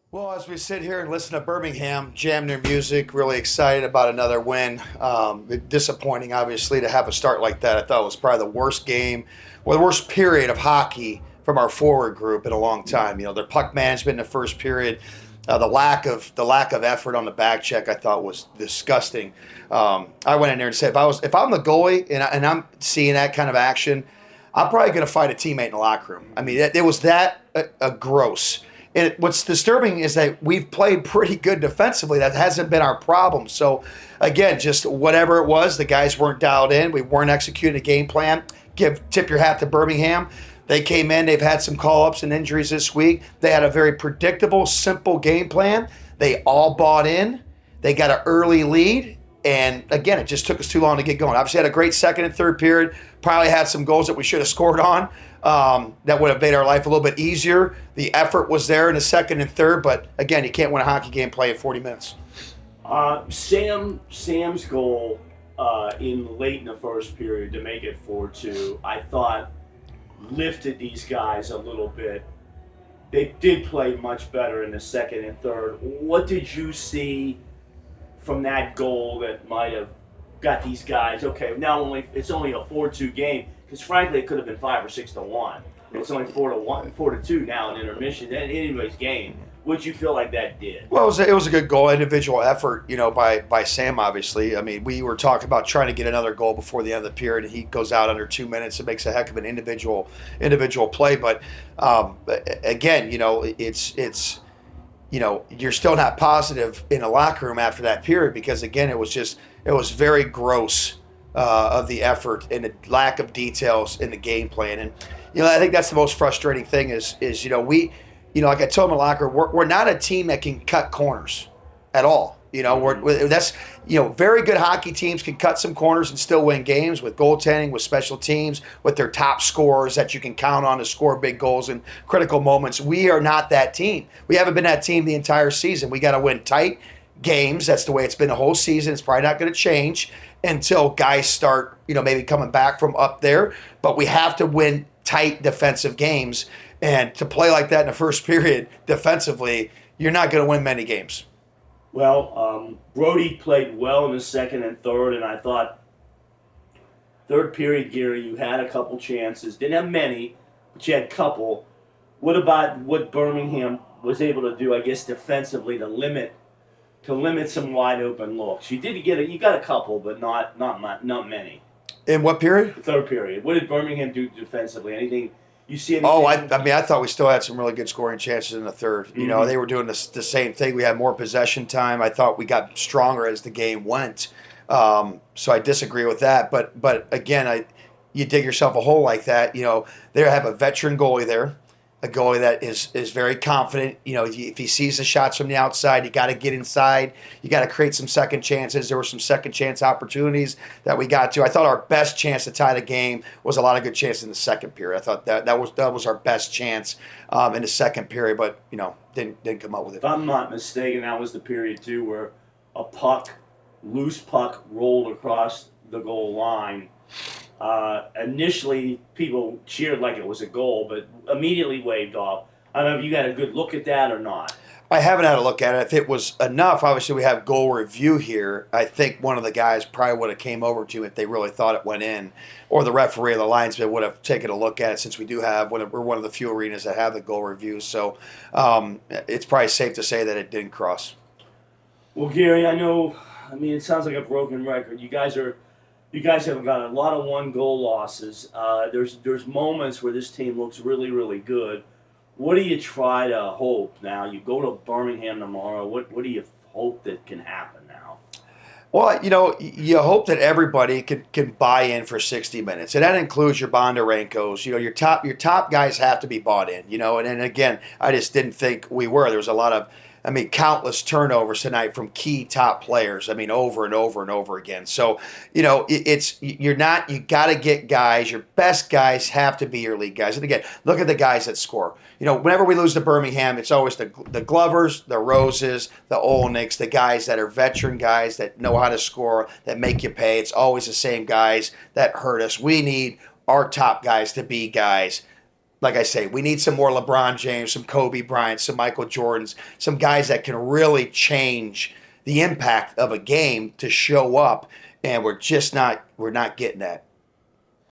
Well, as we sit here and listen to Birmingham jam their music, really excited about another win. Disappointing, obviously, to have a start like that. I thought it was probably the worst game or the worst period of hockey from our forward group in a long time. Their puck management in the first period, the lack of effort on the back check, I thought was disgusting. I went in there and said, if I'm the goalie and I'm seeing that kind of action, I'm probably going to fight a teammate in the locker room. I mean, it was that gross. And what's disturbing is that we've played pretty good defensively. That hasn't been our problem. So, again, just whatever it was, the guys weren't dialed in. We weren't executing a game plan. Tip your hat to Birmingham. They came in. They've had some call-ups and injuries this week. They had a very predictable, simple game plan. They all bought in. They got an early lead. And again, it just took us too long to get going. Obviously, had a great second and third period. Probably had some goals that we should have scored on. That would have made our life a little bit easier. The effort was there in the second and third, but again, you can't win a hockey game playing 40 minutes. Sam's goal late in the first period to make it 4-2, I thought lifted these guys a little bit. They did play much better in the second and third. What did you see from that goal that might have got these guys? Okay, it's only a 4-2 game. Because frankly, it could have been 5 or 6-1. It's only 4-1, 4-2 now in intermission. In anybody's game, what'd you feel like that did? Well, it was a good goal, individual effort, by Sam. Obviously, I mean, we were talking about trying to get another goal before the end of the period, and he goes out under 2 minutes and makes a heck of an individual play. But again, it's you're still not positive in the locker room after that period because again, it was very gross. Of the effort and the lack of details in the game plan. And, I think that's the most frustrating thing is we, like I told him in the locker room, we're not a team that can cut corners at all. Very good hockey teams can cut some corners and still win games with goaltending, with special teams, with their top scorers that you can count on to score big goals in critical moments. We are not that team. We haven't been that team the entire season. We got to win tight games. That's the way it's been the whole season. It's probably not going to change until guys start, maybe coming back from up there. But we have to win tight defensive games. And to play like that in the first period defensively, you're not going to win many games. Well, Brody played well in the second and third, and I thought third period, Gary, you had a couple chances. Didn't have many, but you had a couple. What about what Birmingham was able to do, I guess, defensively to limit some wide open looks? You got a couple, but not many. In what period? The third period. What did Birmingham do defensively? Anything you see? Anything? Oh, I thought we still had some really good scoring chances in the third. Mm-hmm. They were doing the same thing. We had more possession time. I thought we got stronger as the game went. So I disagree with that. But again, you dig yourself a hole like that. They have a veteran goalie there. A goalie that is very confident. If he sees the shots from the outside, you got to get inside. You got to create some second chances. There were some second chance opportunities that we got to. I thought our best chance to tie the game was a lot of good chances in the second period. I thought that was our best chance in the second period, but didn't come up with it. If I'm not mistaken, that was the period too where a loose puck rolled across the goal line. Initially, people cheered like it was a goal, but immediately waved off. I don't know if you got a good look at that or not. I haven't had a look at it. If it was enough, obviously we have goal review here. I think one of the guys probably would have came over to him if they really thought it went in, or the referee or the linesman would have taken a look at it since we're one of the few arenas that have the goal review. So it's probably safe to say that it didn't cross. Well, Gary, it sounds like a broken record. You guys have got a lot of one-goal losses. There's moments where this team looks really, really good. What do you try to hope now? You go to Birmingham tomorrow. What do you hope that can happen now? Well, you hope that everybody can buy in for 60 minutes, and that includes your Bondarenkos. Your top guys have to be bought in. And again, I just didn't think we were. There was a lot of countless turnovers tonight from key top players. Over and over and over again. So, you got to get guys. Your best guys have to be your league guys. And again, look at the guys that score. Whenever we lose to Birmingham, it's always the Glovers, the Roses, the Olniks, the guys that are veteran guys that know how to score, that make you pay. It's always the same guys that hurt us. We need our top guys to be guys like I say, we need some more LeBron James, some Kobe Bryant, some Michael Jordans, some guys that can really change the impact of a game to show up, and we're not getting that.